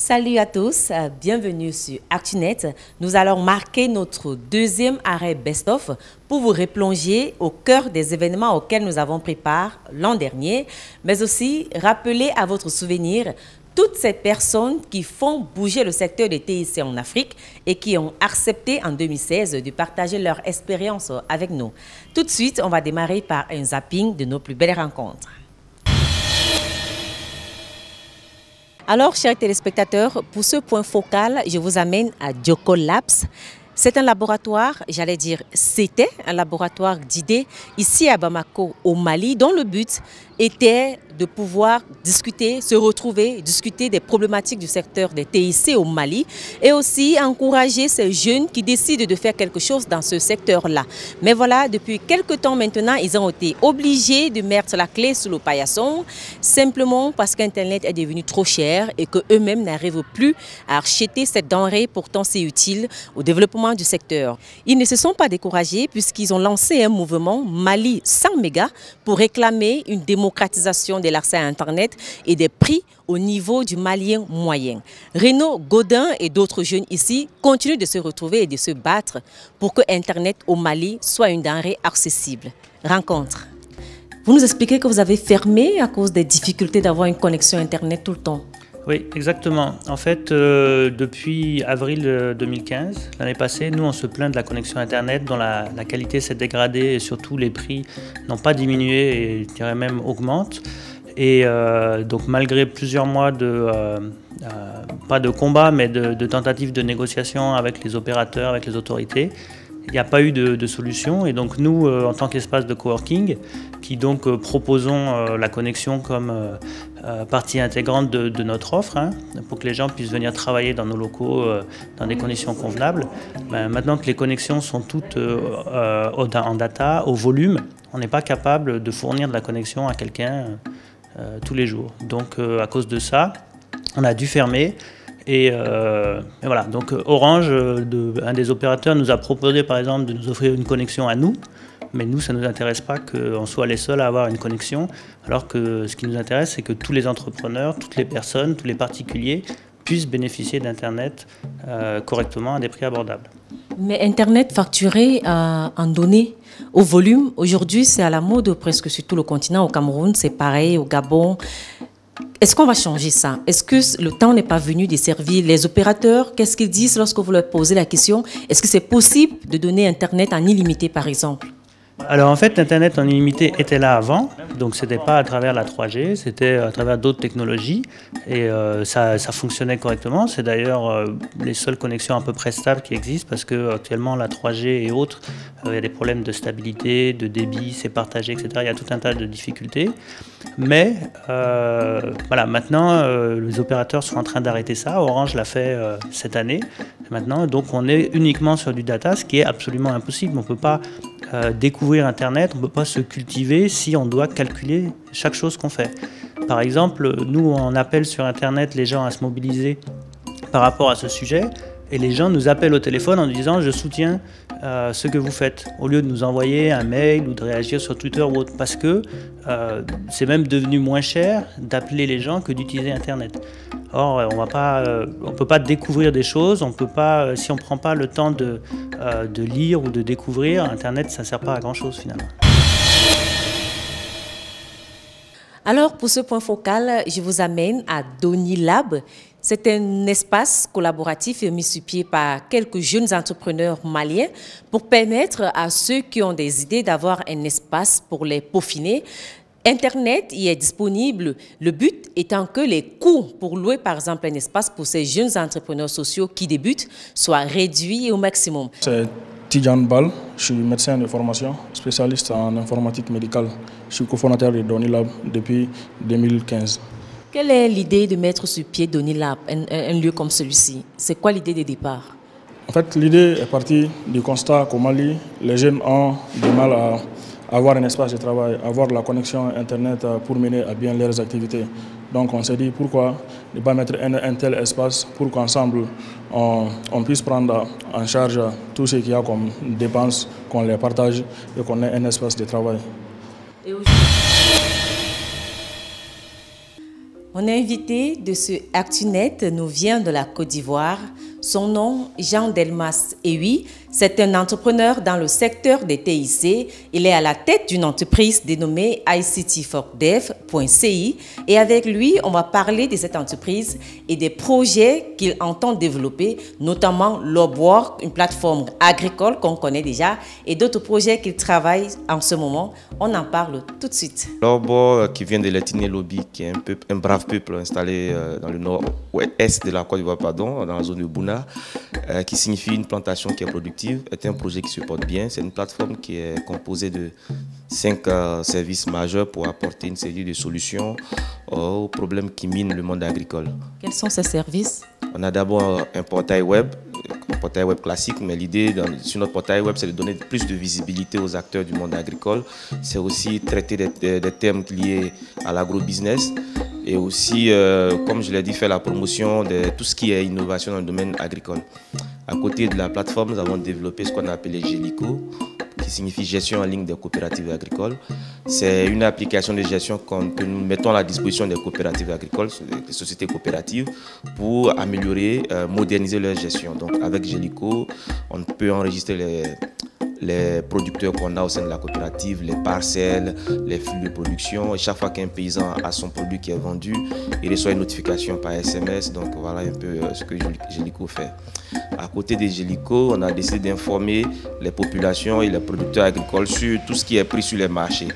Salut à tous, bienvenue sur ActuNet. Nous allons marquer notre deuxième arrêt best-of pour vous replonger au cœur des événements auxquels nous avons pris part l'an dernier, mais aussi rappeler à votre souvenir toutes ces personnes qui font bouger le secteur des TIC en Afrique et qui ont accepté en 2016 de partager leur expérience avec nous. Tout de suite, on va démarrer par un zapping de nos plus belles rencontres. Alors, chers téléspectateurs, pour ce point focal, je vous amène à Dioko Labs. C'est un laboratoire, j'allais dire, c'était un laboratoire d'idées ici à Bamako, au Mali, dont le but était de pouvoir discuter, se retrouver, discuter des problématiques du secteur des TIC au Mali et aussi encourager ces jeunes qui décident de faire quelque chose dans ce secteur-là. Mais voilà, depuis quelques temps maintenant, ils ont été obligés de mettre la clé sous le paillasson simplement parce qu'Internet est devenu trop cher et qu'eux-mêmes n'arrivent plus à acheter cette denrée pourtant si utile au développement du secteur. Ils ne se sont pas découragés puisqu'ils ont lancé un mouvement Mali 100 mégas pour réclamer une démocratisation de l'accès à Internet et des prix au niveau du malien moyen. Renaud Godin et d'autres jeunes ici continuent de se retrouver et de se battre pour que Internet au Mali soit une denrée accessible. Rencontre. Vous nous expliquez que vous avez fermé à cause des difficultés d'avoir une connexion Internet tout le temps. Oui, exactement. En fait, depuis avril 2015, l'année passée, nous, on se plaint de la connexion Internet dont la qualité s'est dégradée et surtout les prix n'ont pas diminué et je dirais même augmentent. Et donc malgré plusieurs mois pas de combat, mais de tentatives de négociation avec les opérateurs, avec les autorités, il n'y a pas eu de solution. Et donc nous, en tant qu'espace de coworking, qui donc proposons la connexion comme partie intégrante de notre offre, pour que les gens puissent venir travailler dans nos locaux dans des conditions convenables. Maintenant que les connexions sont toutes en data, au volume, on n'est pas capable de fournir de la connexion à quelqu'un tous les jours. Donc à cause de ça, on a dû fermer. Et voilà, donc Orange, un des opérateurs, nous a proposé par exemple de nous offrir une connexion à nous. Mais nous, ça ne nous intéresse pas qu'on soit les seuls à avoir une connexion, alors que ce qui nous intéresse, c'est que tous les entrepreneurs, toutes les personnes, tous les particuliers puissent bénéficier d'Internet correctement à des prix abordables. Mais Internet facturé en données au volume, aujourd'hui c'est à la mode presque sur tout le continent. Au Cameroun, c'est pareil, au Gabon. Est-ce qu'on va changer ça? Est-ce que le temps n'est pas venu de servir les opérateurs? Qu'est-ce qu'ils disent lorsque vous leur posez la question? Est-ce que c'est possible de donner Internet en illimité par exemple? Alors en fait, l'Internet en illimité était là avant, donc ce n'était pas à travers la 3G, c'était à travers d'autres technologies et ça fonctionnait correctement. C'est d'ailleurs les seules connexions à peu près stables qui existent parce qu'actuellement la 3G et autres, il y a des problèmes de stabilité, de débit, c'est partagé, etc. Il y a tout un tas de difficultés. Mais voilà, maintenant les opérateurs sont en train d'arrêter ça. Orange l'a fait cette année. Maintenant, donc on est uniquement sur du data, ce qui est absolument impossible. On ne peut pas découvrir Internet, on ne peut pas se cultiver si on doit calculer chaque chose qu'on fait. Par exemple, nous on appelle sur Internet les gens à se mobiliser par rapport à ce sujet et les gens nous appellent au téléphone en nous disant je soutiens ce que vous faites, au lieu de nous envoyer un mail ou de réagir sur Twitter ou autre, parce que c'est même devenu moins cher d'appeler les gens que d'utiliser Internet. Or, on ne peut pas découvrir des choses, on peut pas, si on ne prend pas le temps de lire ou de découvrir, Internet, ça ne sert pas à grand-chose finalement. Alors, pour ce point focal, je vous amène à Doni Lab. C'est un espace collaboratif mis sur pied par quelques jeunes entrepreneurs maliens pour permettre à ceux qui ont des idées d'avoir un espace pour les peaufiner. Internet y est disponible, le but étant que les coûts pour louer par exemple un espace pour ces jeunes entrepreneurs sociaux qui débutent soient réduits au maximum. C'est Tidjan Bal, je suis médecin de formation, spécialiste en informatique médicale. Je suis cofondateur de Doni Lab depuis 2015. Quelle est l'idée de mettre sur pied Doni Lab, un lieu comme celui-ci? C'est quoi l'idée de départ? En fait, l'idée est partie du constat qu'au Mali, les jeunes ont du mal à avoir un espace de travail, avoir la connexion Internet pour mener à bien leurs activités. Donc on s'est dit pourquoi ne pas mettre un tel espace pour qu'ensemble on puisse prendre en charge tout ce qu'il y a comme dépenses, qu'on les partage et qu'on ait un espace de travail. Mon invité de ce ActuNet nous vient de la Côte d'Ivoire. Son nom, Jean Delmas Ewi, c'est un entrepreneur dans le secteur des TIC. Il est à la tête d'une entreprise dénommée ICT4Dev.ci et avec lui, on va parler de cette entreprise et des projets qu'il entend développer, notamment Lobwork, une plateforme agricole qu'on connaît déjà, et d'autres projets qu'il travaille en ce moment. On en parle tout de suite. Lobwork, qui vient de l'ethnie Lobi, qui est un brave peuple installé dans le nord-est de la Côte d'Ivoire, dans la zone de Bouna, qui signifie une plantation qui est productive, est un projet qui se porte bien. C'est une plateforme qui est composée de 5 services majeurs pour apporter une série de solutions aux problèmes qui minent le monde agricole. Quels sont ces services? On a d'abord un portail web classique, mais l'idée sur notre portail web, c'est de donner plus de visibilité aux acteurs du monde agricole. C'est aussi traiter des thèmes liés à l'agrobusiness et aussi, comme je l'ai dit, faire la promotion de tout ce qui est innovation dans le domaine agricole. À côté de la plateforme, nous avons développé ce qu'on a appelé Gélico, qui signifie gestion en ligne des coopératives agricoles. C'est une application de gestion que nous mettons à la disposition des coopératives agricoles, des sociétés coopératives, pour améliorer, moderniser leur gestion. Donc avec Gélico, on peut enregistrer les producteurs qu'on a au sein de la coopérative, les parcelles, les flux de production. Et chaque fois qu'un paysan a son produit qui est vendu, il reçoit une notification par SMS. Donc voilà un peu ce que Gélico fait. À côté de Gélico, on a décidé d'informer les populations et les producteurs agricoles sur tout ce qui est pris sur les marchés.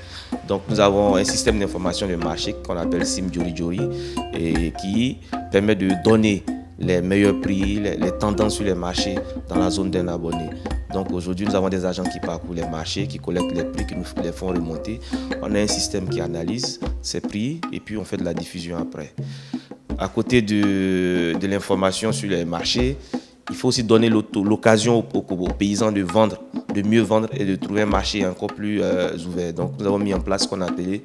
Donc nous avons un système d'information de marché qu'on appelle Sim Jori Jori et qui permet de donner les meilleurs prix, les tendances sur les marchés dans la zone d'un abonné. Donc aujourd'hui, nous avons des agents qui parcourent les marchés, qui collectent les prix, qui nous les font remonter. On a un système qui analyse ces prix et puis on fait de la diffusion après. À côté de l'information sur les marchés, il faut aussi donner l'occasion aux paysans de vendre, de mieux vendre et de trouver un marché encore plus ouvert. Donc nous avons mis en place ce qu'on a appelé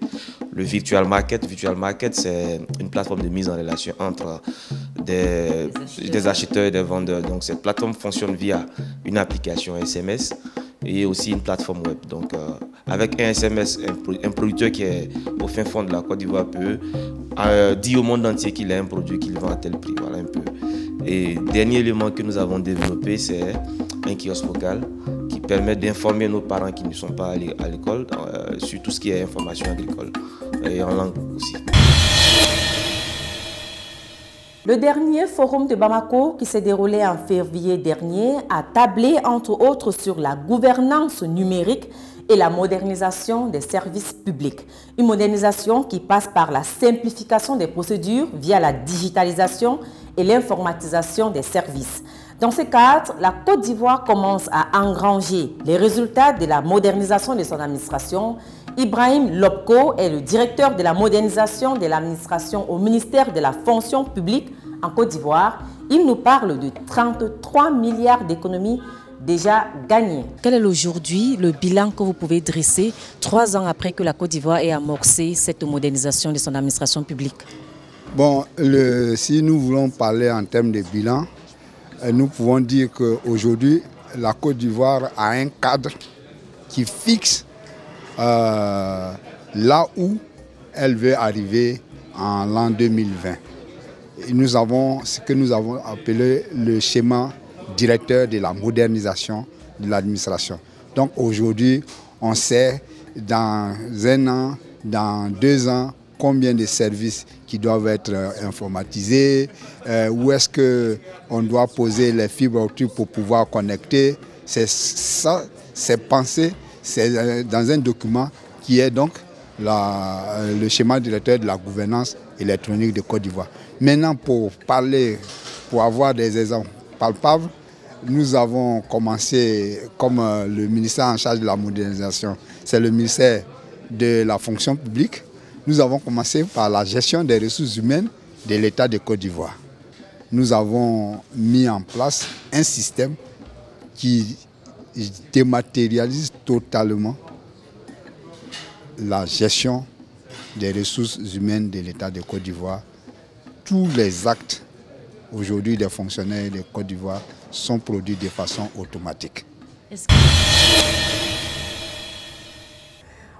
le Virtual Market. Virtual Market, c'est une plateforme de mise en relation entre des acheteurs et des vendeurs. Donc cette plateforme fonctionne via une application SMS et aussi une plateforme web. Donc avec un SMS, un producteur qui est au fin fond de la Côte d'Ivoire peut dire au monde entier qu'il a un produit qu'il vend à tel prix. Voilà un peu. Et dernier élément que nous avons développé, c'est un kiosque vocal qui permet d'informer nos parents qui ne sont pas à l'école sur tout ce qui est information agricole et en langue aussi. Le dernier forum de Bamako qui s'est déroulé en février dernier a tablé entre autres sur la gouvernance numérique et la modernisation des services publics. Une modernisation qui passe par la simplification des procédures via la digitalisation et l'informatisation des services. Dans ce cadre, la Côte d'Ivoire commence à engranger les résultats de la modernisation de son administration. Ibrahim Lobko est le directeur de la modernisation de l'administration au ministère de la fonction publique en Côte d'Ivoire. Il nous parle de 33 milliards d'économies déjà gagnées. Quel est aujourd'hui le bilan que vous pouvez dresser 3 ans après que la Côte d'Ivoire ait amorcé cette modernisation de son administration publique? Bon, si nous voulons parler en termes de bilan, nous pouvons dire qu'aujourd'hui, la Côte d'Ivoire a un cadre qui fixe là où elle veut arriver en l'an 2020. Et nous avons ce que nous avons appelé le schéma directeur de la modernisation de l'administration. Donc aujourd'hui, on sait dans 1 an, dans 2 ans, combien de services qui doivent être informatisés, où est-ce qu'on doit poser les fibres optiques pour pouvoir connecter. C'est ça, c'est pensé, c'est dans un document qui est donc le schéma directeur de la gouvernance électronique de Côte d'Ivoire. Maintenant, pour avoir des exemples palpables, nous avons commencé, comme le ministère en charge de la modernisation, c'est le ministère de la fonction publique. Nous avons commencé par la gestion des ressources humaines de l'État de Côte d'Ivoire. Nous avons mis en place un système qui dématérialise totalement la gestion des ressources humaines de l'État de Côte d'Ivoire. Tous les actes aujourd'hui des fonctionnaires de Côte d'Ivoire sont produits de façon automatique.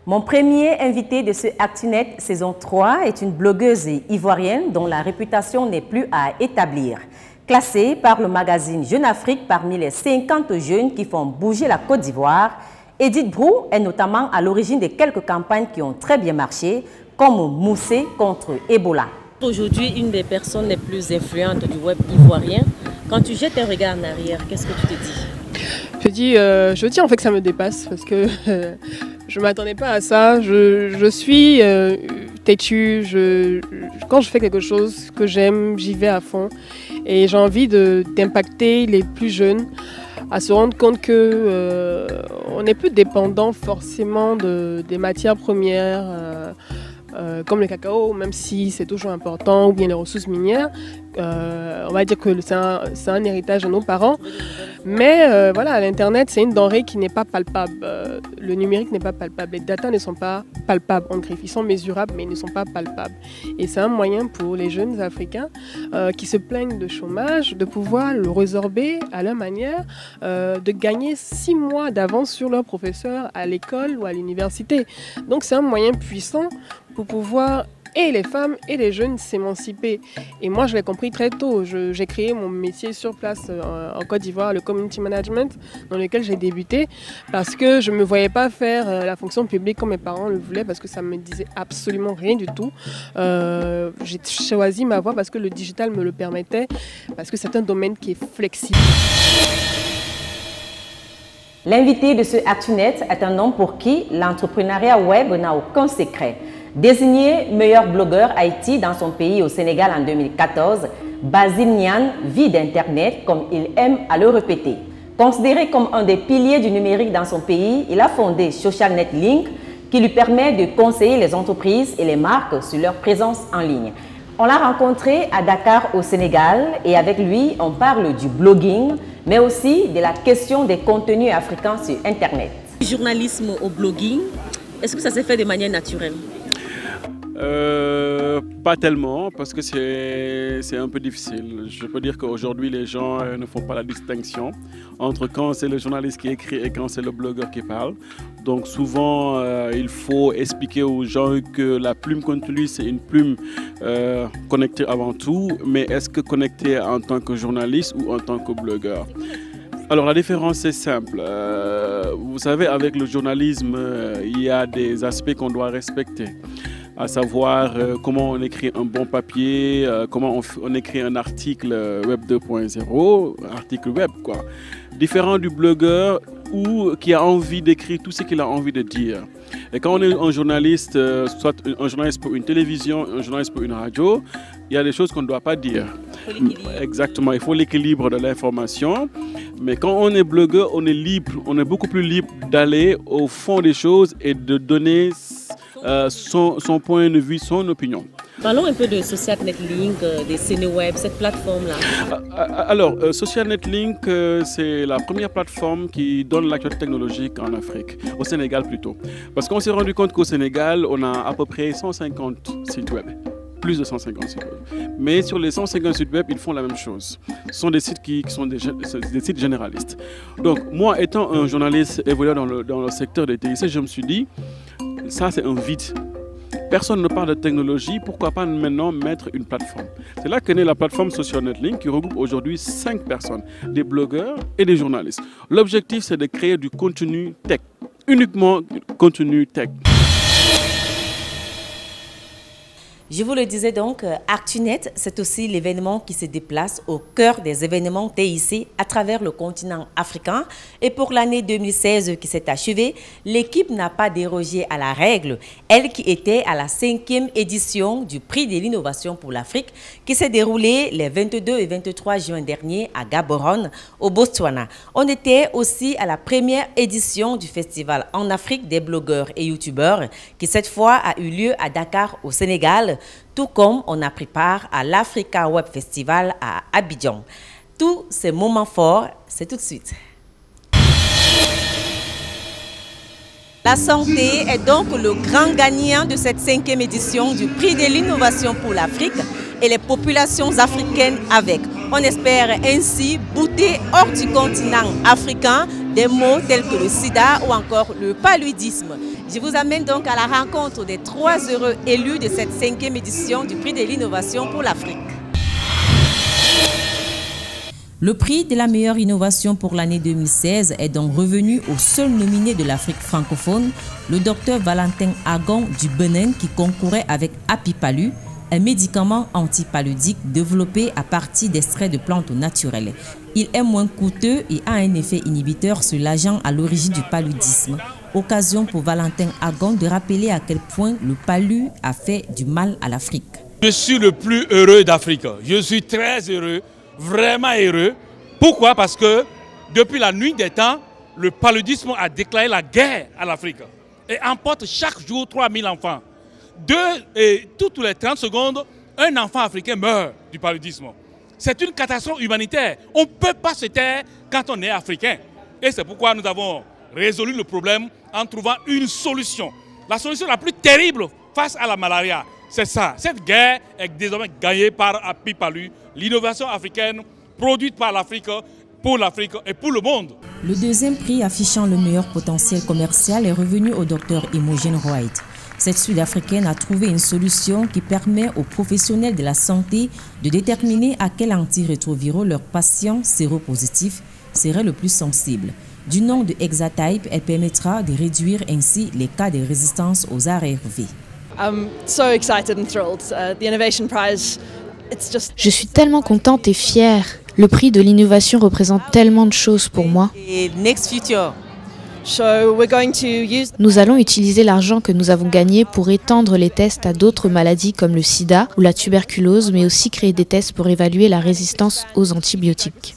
Mon premier invité de ce ActuNet saison 3 est une blogueuse ivoirienne dont la réputation n'est plus à établir. Classée par le magazine Jeune Afrique parmi les 50 jeunes qui font bouger la Côte d'Ivoire, Edith Brou est notamment à l'origine de quelques campagnes qui ont très bien marché, comme Moussé contre Ebola. Aujourd'hui, une des personnes les plus influentes du web ivoirien. Quand tu jettes un regard en arrière, qu'est-ce que tu te dis? Je dis en fait que ça me dépasse parce que je ne m'attendais pas à ça. Je suis têtue. Quand je fais quelque chose que j'aime, j'y vais à fond. Et j'ai envie d'impacter les plus jeunes à se rendre compte qu'on n'est plus dépendant forcément des matières premières. Comme le cacao, même si c'est toujours important, ou bien les ressources minières, on va dire que c'est un héritage de nos parents. Mais voilà, l'Internet, c'est une denrée qui n'est pas palpable. Le numérique n'est pas palpable. Les datas ne sont pas palpables en griffe. Ils sont mesurables, mais ils ne sont pas palpables. Et c'est un moyen pour les jeunes Africains qui se plaignent de chômage, de pouvoir le résorber à leur manière, de gagner 6 mois d'avance sur leurs professeurs à l'école ou à l'université. Donc c'est un moyen puissant pour pouvoir et les femmes et les jeunes s'émanciper. Et moi, je l'ai compris très tôt. J'ai créé mon métier sur place en Côte d'Ivoire, le community management, dans lequel j'ai débuté, parce que je ne me voyais pas faire la fonction publique comme mes parents le voulaient, parce que ça ne me disait absolument rien du tout. J'ai choisi ma voie parce que le digital me le permettait, parce que c'est un domaine qui est flexible. L'invité de ce ActuNet est un homme pour qui l'entrepreneuriat web n'a aucun secret. Désigné meilleur blogueur Haïti dans son pays au Sénégal en 2014, Basile Niane vit d'Internet comme il aime à le répéter. Considéré comme un des piliers du numérique dans son pays, il a fondé SocialNet Link qui lui permet de conseiller les entreprises et les marques sur leur présence en ligne. On l'a rencontré à Dakar au Sénégal et avec lui, on parle du blogging, mais aussi de la question des contenus africains sur Internet. Du journalisme au blogging, est-ce que ça s'est fait de manière naturelle? Pas tellement, parce que c'est un peu difficile. Je peux dire qu'aujourd'hui, les gens ne font pas la distinction entre quand c'est le journaliste qui écrit et quand c'est le blogueur qui parle. Donc souvent, il faut expliquer aux gens que la plume qu'on utilise, c'est une plume connectée avant tout, mais est-ce que connectée en tant que journaliste ou en tant que blogueur? Alors la différence est simple. Vous savez, avec le journalisme, il y a des aspects qu'on doit respecter. À savoir comment on écrit un bon papier, comment on écrit un article web 2.0, article web quoi. Différent du blogueur qui a envie d'écrire tout ce qu'il a envie de dire. Et quand on est un journaliste, soit un journaliste pour une télévision, un journaliste pour une radio, il y a des choses qu'on ne doit pas dire. Exactement, il faut l'équilibre de l'information. Mais quand on est blogueur, on est libre, on est beaucoup plus libre d'aller au fond des choses et de donner son point de vue, son opinion. Parlons un peu de SocialNet Link, des Sénéweb, cette plateforme-là. Alors, SocialNet Link, c'est la première plateforme qui donne l'actualité technologique en Afrique, au Sénégal plutôt. Parce qu'on s'est rendu compte qu'au Sénégal, on a à peu près 150 sites web. Plus de 150 sites web. Mais sur les 150 sites web, ils font la même chose. Ce sont des sites qui sont des sites généralistes. Donc, moi, étant un journaliste évoluant dans le secteur des TIC, je me suis dit, ça c'est un vide. Personne ne parle de technologie, pourquoi pas maintenant mettre une plateforme? C'est là qu'est née la plateforme SocialNet Link qui regroupe aujourd'hui 5 personnes, des blogueurs et des journalistes. L'objectif c'est de créer du contenu tech, uniquement du contenu tech. Je vous le disais donc, ActuNet, c'est aussi l'événement qui se déplace au cœur des événements TIC à travers le continent africain. Et pour l'année 2016 qui s'est achevée, l'équipe n'a pas dérogé à la règle, elle qui était à la 5e édition du Prix de l'innovation pour l'Afrique qui s'est déroulé les 22 et 23 juin dernier à Gaborone, au Botswana. On était aussi à la première édition du festival en Afrique des blogueurs et youtubeurs qui cette fois a eu lieu à Dakar au Sénégal, tout comme on a pris part à l'Africa Web Festival à Abidjan. Tous ces moments forts, c'est tout de suite. La santé est donc le grand gagnant de cette 5e édition du Prix de l'innovation pour l'Afrique et les populations africaines avec. On espère ainsi bouter hors du continent africain des mots tels que le sida ou encore le paludisme. Je vous amène donc à la rencontre des 3 heureux élus de cette 5e édition du prix de l'innovation pour l'Afrique. Le prix de la meilleure innovation pour l'année 2016 est donc revenu au seul nominé de l'Afrique francophone, le docteur Valentin Agon du Bénin qui concourait avec Apipalu, un médicament antipaludique développé à partir d'extraits de plantes naturelles. Il est moins coûteux et a un effet inhibiteur sur l'agent à l'origine du paludisme. Occasion pour Valentin Agon de rappeler à quel point le palu a fait du mal à l'Afrique. Je suis le plus heureux d'Afrique. Je suis très heureux, vraiment heureux. Pourquoi? Parce que depuis la nuit des temps, le paludisme a déclaré la guerre à l'Afrique et emporte chaque jour 3000 enfants. Toutes les 30 secondes, un enfant africain meurt du paludisme. C'est une catastrophe humanitaire. On ne peut pas se taire quand on est africain. Et c'est pourquoi nous avons résolu le problème en trouvant une solution. La solution la plus terrible face à la malaria, c'est ça. Cette guerre est désormais gagnée par Apipalu, l'innovation africaine produite par l'Afrique, pour l'Afrique et pour le monde. Le deuxième prix affichant le meilleur potentiel commercial est revenu au docteur Imogen White. Cette Sud-Africaine a trouvé une solution qui permet aux professionnels de la santé de déterminer à quel antirétroviraux leurs patients séropositifs seraient le plus sensibles. Du nom de Exatype, elle permettra de réduire ainsi les cas de résistance aux ARV. Je suis tellement contente et fière. Le prix de l'innovation représente tellement de choses pour moi. Nous allons utiliser l'argent que nous avons gagné pour étendre les tests à d'autres maladies comme le sida ou la tuberculose, mais aussi créer des tests pour évaluer la résistance aux antibiotiques.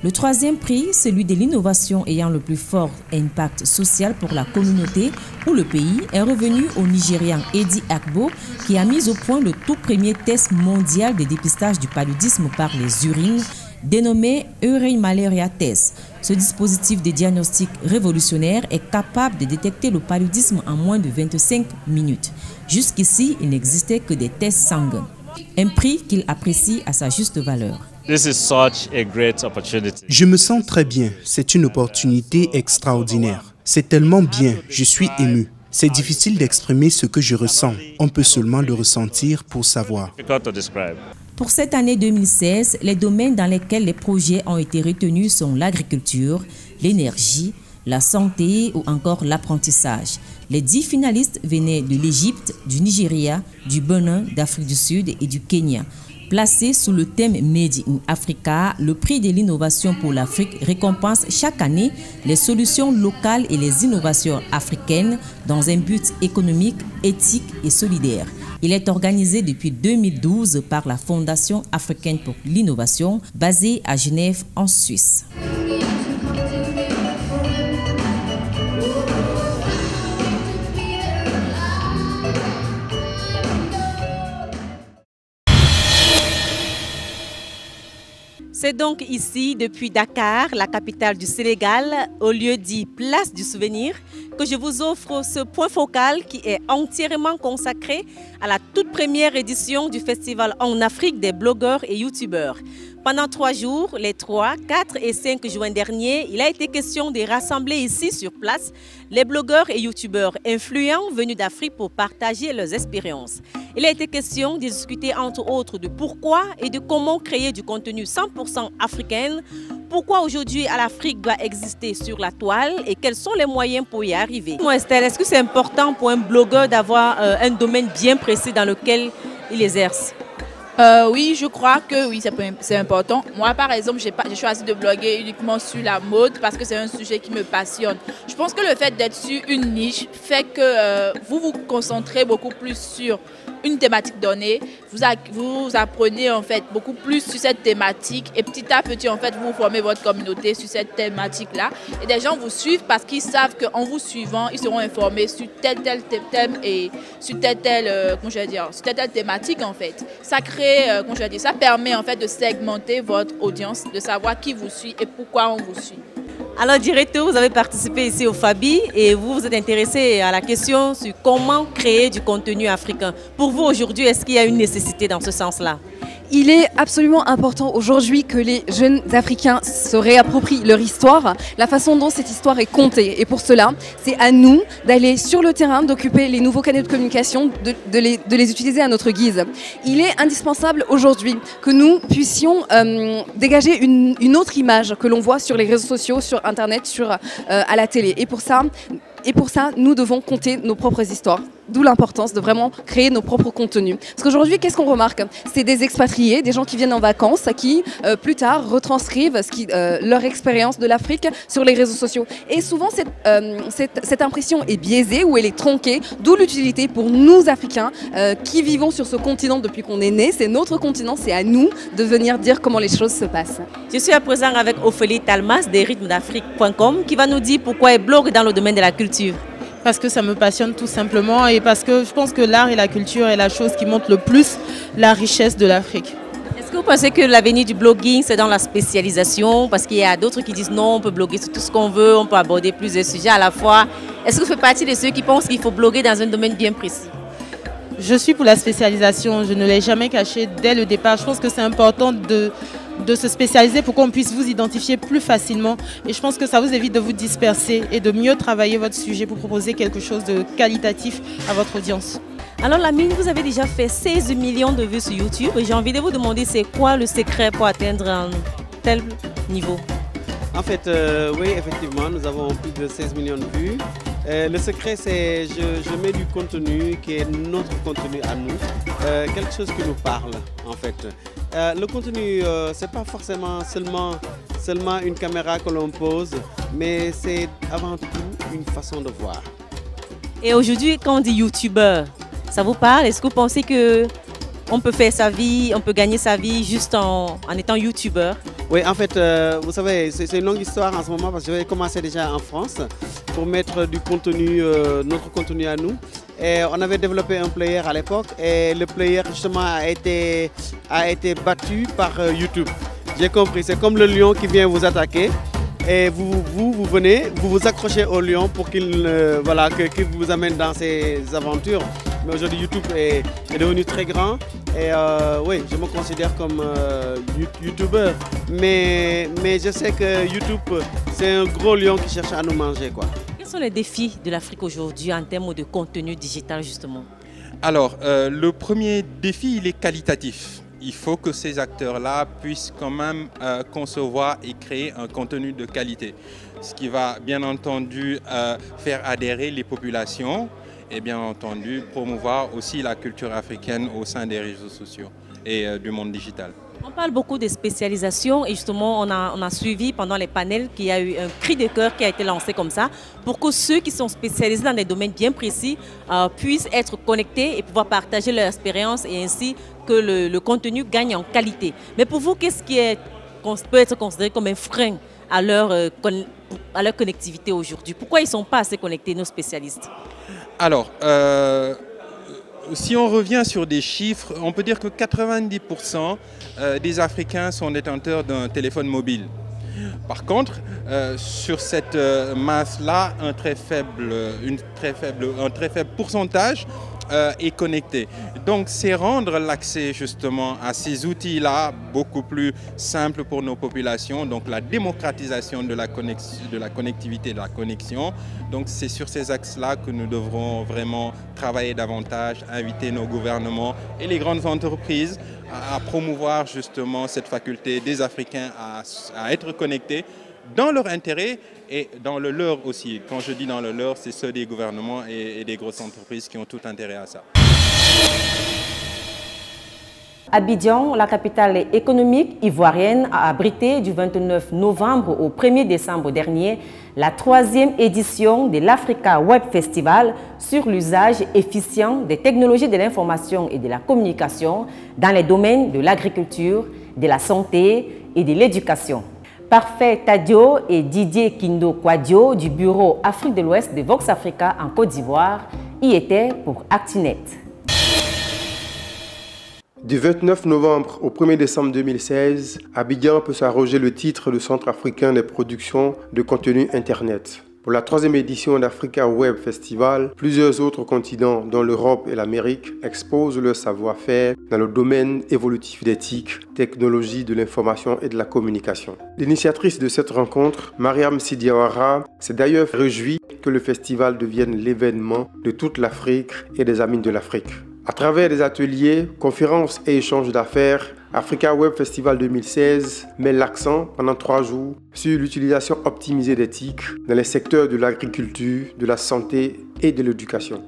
Le troisième prix, celui de l'innovation ayant le plus fort impact social pour la communauté ou le pays, est revenu au Nigérian Eddie Akbo qui a mis au point le tout premier test mondial de dépistage du paludisme par les urines, dénommé Urine Malaria Test. Ce dispositif de diagnostic révolutionnaire est capable de détecter le paludisme en moins de 25 minutes. Jusqu'ici, il n'existait que des tests sanguins. Un prix qu'il apprécie à sa juste valeur. Je me sens très bien. C'est une opportunité extraordinaire. C'est tellement bien. Je suis ému. C'est difficile d'exprimer ce que je ressens. On peut seulement le ressentir pour savoir. Pour cette année 2016, les domaines dans lesquels les projets ont été retenus sont l'agriculture, l'énergie, la santé ou encore l'apprentissage. Les 10 finalistes venaient de l'Égypte, du Nigeria, du Bénin, d'Afrique du Sud et du Kenya. Placé sous le thème Made in Africa, le prix de l'innovation pour l'Afrique récompense chaque année les solutions locales et les innovations africaines dans un but économique, éthique et solidaire. Il est organisé depuis 2012 par la Fondation africaine pour l'innovation, basée à Genève, en Suisse. C'est donc ici, depuis Dakar, la capitale du Sénégal, au lieu dit Place du Souvenir, que je vous offre ce point focal qui est entièrement consacré à la toute première édition du Festival en Afrique des blogueurs et youtubeurs. Pendant 3 jours, les 3, 4 et 5 juin dernier, il a été question de rassembler ici sur place les blogueurs et youtubeurs influents venus d'Afrique pour partager leurs expériences. Il a été question de discuter entre autres de pourquoi et de comment créer du contenu 100% africain, pourquoi aujourd'hui l'Afrique doit exister sur la toile et quels sont les moyens pour y arriver. Moi, Estelle, est-ce que c'est important pour un blogueur d'avoir un domaine bien précis dans lequel il exerce? Oui, je crois que oui, c'est important. Moi, par exemple, j'ai choisi de bloguer uniquement sur la mode parce que c'est un sujet qui me passionne. Je pense que le fait d'être sur une niche fait que vous vous concentrez beaucoup plus sur une thématique donnée. Vous apprenez en fait beaucoup plus sur cette thématique et petit à petit, en fait, vous formez votre communauté sur cette thématique-là. Et des gens vous suivent parce qu'ils savent qu'en vous suivant, ils seront informés sur tel thème et sur telle thématique en fait. Ça crée, ça permet en fait de segmenter votre audience, de savoir qui vous suit et pourquoi on vous suit. Alors, Directeur, vous avez participé ici au Fabi et vous vous êtes intéressé à la question sur comment créer du contenu africain. Pour vous, aujourd'hui, est-ce qu'il y a une nécessité dans ce sens-là? Il est absolument important aujourd'hui que les jeunes Africains se réapproprient leur histoire, la façon dont cette histoire est contée. Et pour cela, c'est à nous d'aller sur le terrain, d'occuper les nouveaux canaux de communication, de les utiliser à notre guise. Il est indispensable aujourd'hui que nous puissions dégager une autre image que l'on voit sur les réseaux sociaux, sur Internet, à la télé. Et pour ça, nous devons conter nos propres histoires. D'où l'importance de vraiment créer nos propres contenus. Parce qu'aujourd'hui, qu'est-ce qu'on remarque? C'est des expatriés, des gens qui viennent en vacances, qui plus tard retranscrivent leur expérience de l'Afrique sur les réseaux sociaux. Et souvent, cette impression est biaisée ou elle est tronquée, d'où l'utilité pour nous, Africains, qui vivons sur ce continent depuis qu'on est né. C'est notre continent, c'est à nous de venir dire comment les choses se passent. Je suis à présent avec Ophélie Talmas des rythmesdafrique.com qui va nous dire pourquoi elle blogue dans le domaine de la culture. Parce que ça me passionne tout simplement et parce que je pense que l'art et la culture est la chose qui montre le plus la richesse de l'Afrique. Est-ce que vous pensez que l'avenir du blogging, c'est dans la spécialisation? Parce qu'il y a d'autres qui disent non, on peut bloguer sur tout ce qu'on veut, on peut aborder plusieurs sujets à la fois. Est-ce que vous faites partie de ceux qui pensent qu'il faut bloguer dans un domaine bien précis? Je suis pour la spécialisation, je ne l'ai jamais caché dès le départ. Je pense que c'est important de se spécialiser pour qu'on puisse vous identifier plus facilement. Et je pense que ça vous évite de vous disperser et de mieux travailler votre sujet pour proposer quelque chose de qualitatif à votre audience. Alors Lamine, vous avez déjà fait 16 millions de vues sur YouTube et j'ai envie de vous demander c'est quoi le secret pour atteindre un tel niveau? En fait, oui, effectivement, nous avons plus de 16 millions de vues. Le secret, c'est je mets du contenu qui est notre contenu à nous, quelque chose qui nous parle en fait. Le contenu, c'est pas forcément seulement une caméra que l'on pose, mais c'est avant tout une façon de voir. Et aujourd'hui, quand on dit youtubeur, ça vous parle? Est-ce que vous pensez qu'on peut faire sa vie, on peut gagner sa vie juste en étant youtubeur? Oui, en fait, vous savez, c'est une longue histoire en ce moment parce que j'ai commencé déjà en France pour mettre du contenu, notre contenu à nous. Et on avait développé un player à l'époque et le player justement a été battu par YouTube. J'ai compris, c'est comme le lion qui vient vous attaquer et vous venez, vous vous accrochez au lion pour qu'il vous amène dans ses aventures. Mais aujourd'hui YouTube est devenu très grand et oui, je me considère comme youtubeur. Mais je sais que YouTube, c'est un gros lion qui cherche à nous manger, quoi. Quels sont les défis de l'Afrique aujourd'hui en termes de contenu digital justement? Alors, le premier défi, il est qualitatif. Il faut que ces acteurs-là puissent quand même concevoir et créer un contenu de qualité. Ce qui va bien entendu faire adhérer les populations et bien entendu promouvoir aussi la culture africaine au sein des réseaux sociaux et du monde digital. On parle beaucoup de spécialisation et justement on a suivi pendant les panels qu'il y a eu un cri de cœur qui a été lancé comme ça pour que ceux qui sont spécialisés dans des domaines bien précis puissent être connectés et pouvoir partager leur expérience et ainsi que le contenu gagne en qualité. Mais pour vous, qu'est-ce qui peut être considéré comme un frein à leur connectivité aujourd'hui? Pourquoi ils ne sont pas assez connectés, nos spécialistes? Alors, si on revient sur des chiffres, on peut dire que 90% des Africains sont détenteurs d'un téléphone mobile. Par contre, sur cette masse-là, un très faible pourcentage est connecté. Donc c'est rendre l'accès justement à ces outils-là beaucoup plus simple pour nos populations, donc la démocratisation de la connectivité, de la connexion. Donc c'est sur ces axes-là que nous devrons vraiment travailler davantage, inviter nos gouvernements et les grandes entreprises à promouvoir justement cette faculté des Africains à être connectés dans leur intérêt et dans le leur aussi. Quand je dis dans le leur, c'est ceux des gouvernements et des grosses entreprises qui ont tout intérêt à ça. Abidjan, la capitale économique ivoirienne, a abrité du 29 novembre au 1er décembre dernier la 3e édition de l'Africa Web Festival sur l'usage efficient des technologies de l'information et de la communication dans les domaines de l'agriculture, de la santé et de l'éducation. Parfait Tadio et Didier Kindo Kwadio du bureau Afrique de l'Ouest de Vox Africa en Côte d'Ivoire y étaient pour Actinet. Du 29 novembre au 1er décembre 2016, Abidjan peut s'arroger le titre de centre africain des productions de contenu Internet. Pour la 3e édition d'Africa Web Festival, plusieurs autres continents, dont l'Europe et l'Amérique, exposent leur savoir-faire dans le domaine évolutif d'éthique, technologie de l'information et de la communication. L'initiatrice de cette rencontre, Mariam Sidiawara, s'est d'ailleurs réjouie que le festival devienne l'événement de toute l'Afrique et des amis de l'Afrique. À travers des ateliers, conférences et échanges d'affaires, Africa Web Festival 2016 met l'accent pendant 3 jours sur l'utilisation optimisée des TIC dans les secteurs de l'agriculture, de la santé et de l'éducation.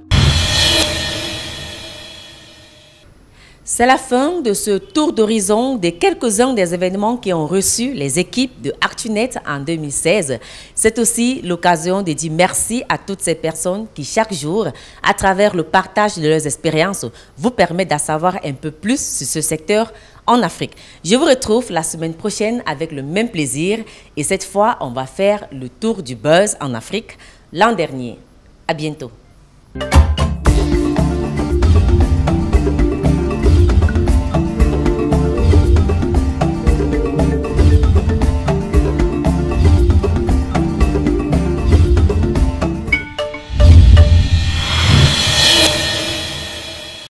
C'est la fin de ce tour d'horizon des quelques-uns des événements qui ont reçu les équipes de ActuNet en 2016. C'est aussi l'occasion de dire merci à toutes ces personnes qui, chaque jour, à travers le partage de leurs expériences, vous permettent d'en savoir un peu plus sur ce secteur en Afrique. Je vous retrouve la semaine prochaine avec le même plaisir et cette fois, on va faire le tour du buzz en Afrique l'an dernier. À bientôt.